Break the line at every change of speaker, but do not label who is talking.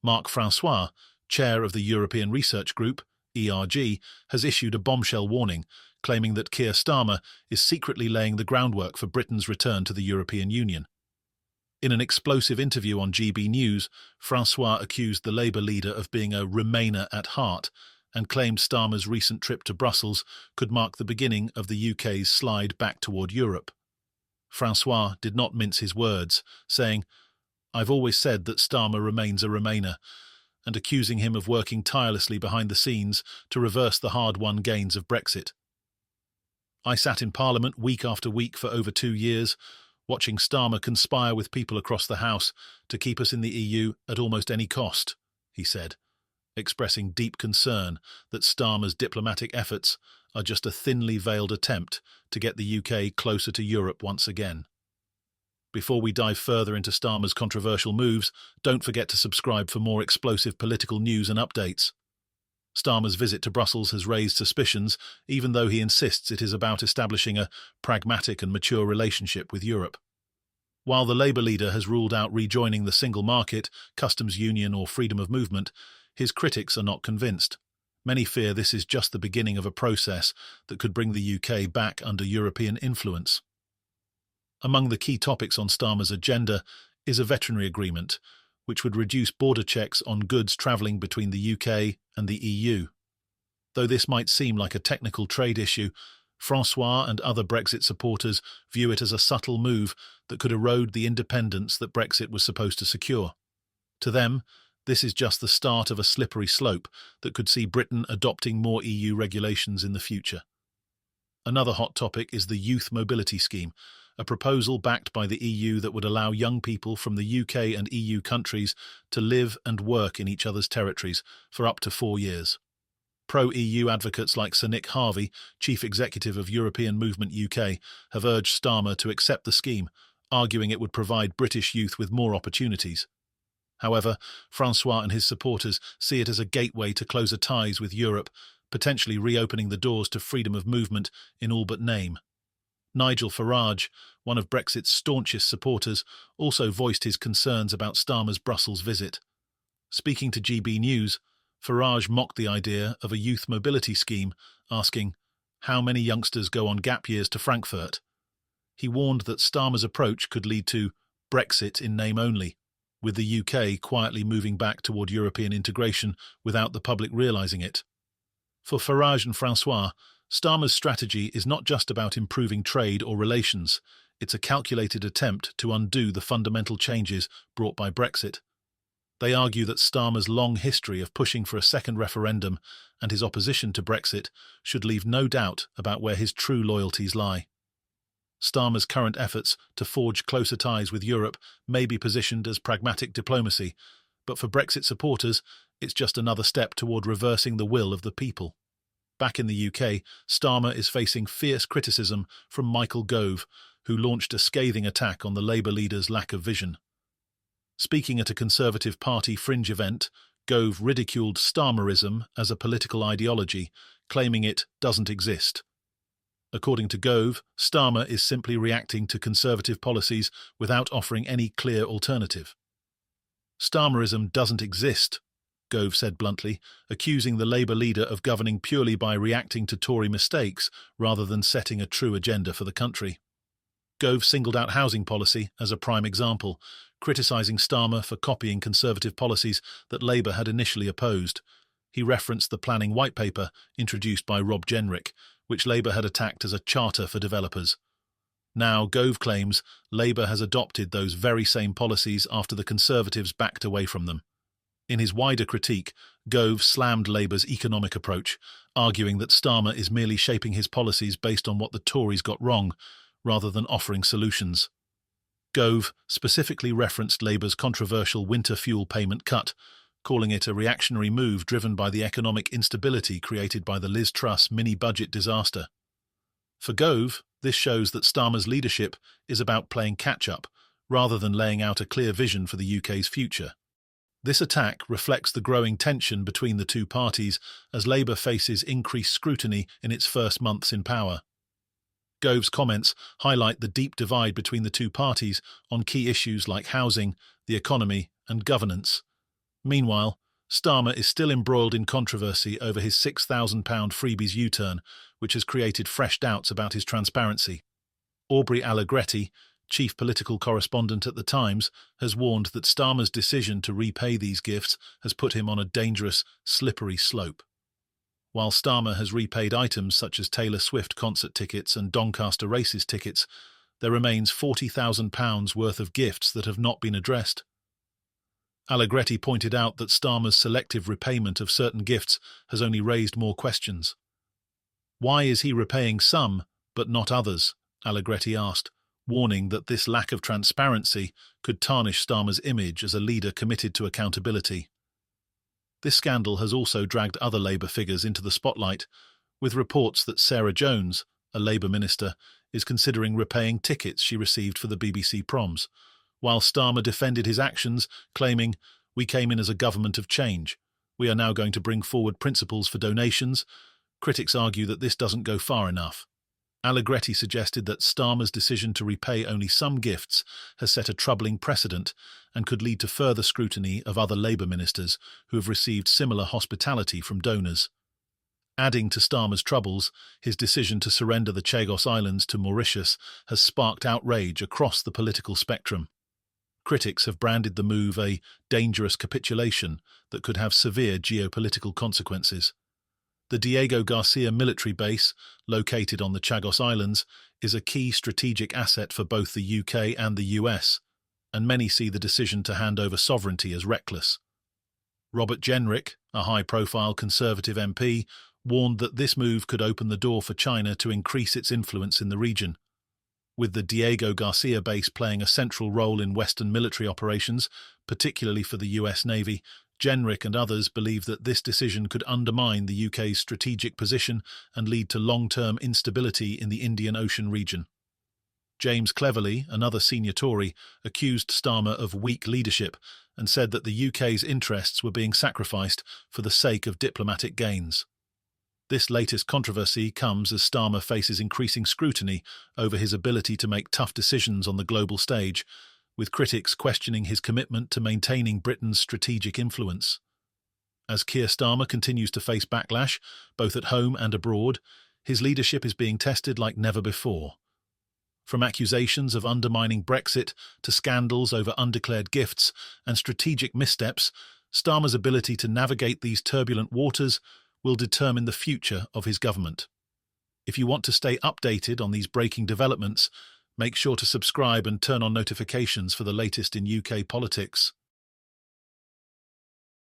Marc Francois, chair of the European Research Group, ERG, has issued a bombshell warning, claiming that Keir Starmer is secretly laying the groundwork for Britain's return to the European Union. In an explosive interview on GB News, Francois accused the Labour leader of being a Remainer at heart and claimed Starmer's recent trip to Brussels could mark the beginning of the UK's slide back toward Europe. Francois did not mince his words, saying, "I've always said that Starmer remains a Remainer," and accusing him of working tirelessly behind the scenes to reverse the hard-won gains of Brexit. "I sat in Parliament week after week for over 2 years, watching Starmer conspire with people across the House to keep us in the EU at almost any cost," he said, expressing deep concern that Starmer's diplomatic efforts are just a thinly veiled attempt to get the UK closer to Europe once again. Before we dive further into Starmer's controversial moves, don't forget to subscribe for more explosive political news and updates. Starmer's visit to Brussels has raised suspicions, even though he insists it is about establishing a pragmatic and mature relationship with Europe. While the Labour leader has ruled out rejoining the single market, customs union or freedom of movement, his critics are not convinced. Many fear this is just the beginning of a process that could bring the UK back under European influence. Among the key topics on Starmer's agenda is a veterinary agreement, which would reduce border checks on goods travelling between the UK and the EU. Though this might seem like a technical trade issue, Francois and other Brexit supporters view it as a subtle move that could erode the independence that Brexit was supposed to secure. To them, this is just the start of a slippery slope that could see Britain adopting more EU regulations in the future. Another hot topic is the Youth Mobility Scheme, a proposal backed by the EU that would allow young people from the UK and EU countries to live and work in each other's territories for up to 4 years. Pro-EU advocates like Sir Nick Harvey, Chief Executive of European Movement UK, have urged Starmer to accept the scheme, arguing it would provide British youth with more opportunities. However, Francois and his supporters see it as a gateway to closer ties with Europe, potentially reopening the doors to freedom of movement in all but name. Nigel Farage, one of Brexit's staunchest supporters, also voiced his concerns about Starmer's Brussels visit. Speaking to GB News, Farage mocked the idea of a youth mobility scheme, asking, "How many youngsters go on gap years to Frankfurt?" He warned that Starmer's approach could lead to Brexit in name only, with the UK quietly moving back toward European integration without the public realising it. For Farage and Francois, Starmer's strategy is not just about improving trade or relations, it's a calculated attempt to undo the fundamental changes brought by Brexit. They argue that Starmer's long history of pushing for a second referendum and his opposition to Brexit should leave no doubt about where his true loyalties lie. Starmer's current efforts to forge closer ties with Europe may be positioned as pragmatic diplomacy, but for Brexit supporters, it's just another step toward reversing the will of the people. Back in the UK, Starmer is facing fierce criticism from Michael Gove, who launched a scathing attack on the Labour leader's lack of vision. Speaking at a Conservative Party fringe event, Gove ridiculed Starmerism as a political ideology, claiming it doesn't exist. According to Gove, Starmer is simply reacting to Conservative policies without offering any clear alternative. "Starmerism doesn't exist," Gove said bluntly, accusing the Labour leader of governing purely by reacting to Tory mistakes rather than setting a true agenda for the country. Gove singled out housing policy as a prime example, criticising Starmer for copying Conservative policies that Labour had initially opposed. He referenced the planning white paper introduced by Rob Jenrick, which Labour had attacked as a charter for developers. Now, Gove claims Labour has adopted those very same policies after the Conservatives backed away from them. In his wider critique, Gove slammed Labour's economic approach, arguing that Starmer is merely shaping his policies based on what the Tories got wrong, rather than offering solutions. Gove specifically referenced Labour's controversial winter fuel payment cut, calling it a reactionary move driven by the economic instability created by the Liz Truss mini-budget disaster. For Gove, this shows that Starmer's leadership is about playing catch-up, rather than laying out a clear vision for the UK's future. This attack reflects the growing tension between the two parties as Labour faces increased scrutiny in its first months in power. Gove's comments highlight the deep divide between the two parties on key issues like housing, the economy, and governance. Meanwhile, Starmer is still embroiled in controversy over his £6,000 freebies U-turn, which has created fresh doubts about his transparency. Aubrey Allegretti, chief political correspondent at The Times, has warned that Starmer's decision to repay these gifts has put him on a dangerous, slippery slope. While Starmer has repaid items such as Taylor Swift concert tickets and Doncaster races tickets, there remains £40,000 worth of gifts that have not been addressed. Allegretti pointed out that Starmer's selective repayment of certain gifts has only raised more questions. Why is he repaying some, but not others? Allegretti asked, warning that this lack of transparency could tarnish Starmer's image as a leader committed to accountability. This scandal has also dragged other Labour figures into the spotlight, with reports that Sarah Jones, a Labour minister, is considering repaying tickets she received for the BBC proms, while Starmer defended his actions, claiming, "We came in as a government of change. We are now going to bring forward principles for donations." Critics argue that this doesn't go far enough. Allegretti suggested that Starmer's decision to repay only some gifts has set a troubling precedent and could lead to further scrutiny of other Labour ministers who have received similar hospitality from donors. Adding to Starmer's troubles, his decision to surrender the Chagos Islands to Mauritius has sparked outrage across the political spectrum. Critics have branded the move a dangerous capitulation that could have severe geopolitical consequences. The Diego Garcia military base, located on the Chagos Islands, is a key strategic asset for both the UK and the US, and many see the decision to hand over sovereignty as reckless. Robert Jenrick, a high-profile Conservative MP, warned that this move could open the door for China to increase its influence in the region. With the Diego Garcia base playing a central role in Western military operations, particularly for the US Navy, Jenrick and others believe that this decision could undermine the UK's strategic position and lead to long-term instability in the Indian Ocean region. James Cleverly, another senior Tory, accused Starmer of weak leadership and said that the UK's interests were being sacrificed for the sake of diplomatic gains. This latest controversy comes as Starmer faces increasing scrutiny over his ability to make tough decisions on the global stage, with critics questioning his commitment to maintaining Britain's strategic influence. As Keir Starmer continues to face backlash, both at home and abroad, his leadership is being tested like never before. From accusations of undermining Brexit to scandals over undeclared gifts and strategic missteps, Starmer's ability to navigate these turbulent waters will determine the future of his government. If you want to stay updated on these breaking developments, make sure to subscribe and turn on notifications for the latest in UK politics.